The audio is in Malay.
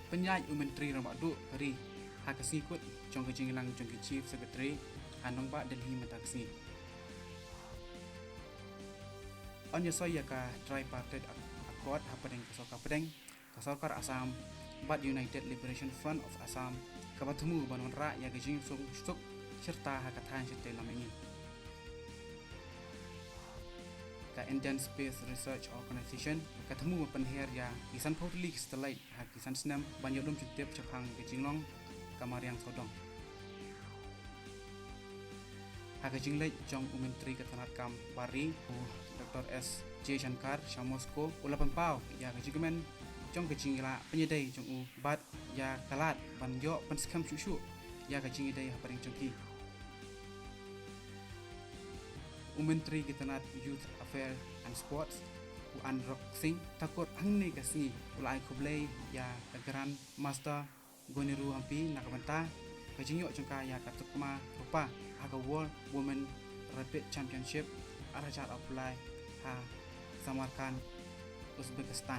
penyai Menteri Rambak Du Peri Hakasi Kut Chong Kejinglang Chong Chief Secretary Anong Ba Delhi Mataksi Onyo Soya ka Tripartite Accord Hapadeng Kasokar Assam Bat United Liberation Front of Assam Kabatemu Banonra Ya Gejing Suk serta Hakatan Sete Lamengin ka Indian Space Research Organization katemu penher ya kisan Portlik setelah kisan senam banyolum cutip cepang Gejinglong Kamariang Sodong Hakajinglai Jong Menteri Ketenaga Bari Dr. S. J. Shankar Shamosko Ulapan Pau ya Gejingmen Jong Gejingla penyedai Jong Bat ya Kalat Banjo Penskam Shushu ya Gejingidai Haparing Jongki Menteri Ketenaga Youth Affairs and Sports Anrok Singh takut hangni kasih ulai kublai ya Grand Master Goniru Hampi nakabanta Kajingyo Jongka ya katukma rupa Haga World Women Rapid Championship Arajat Apply Ha Samarkand Uzbekistan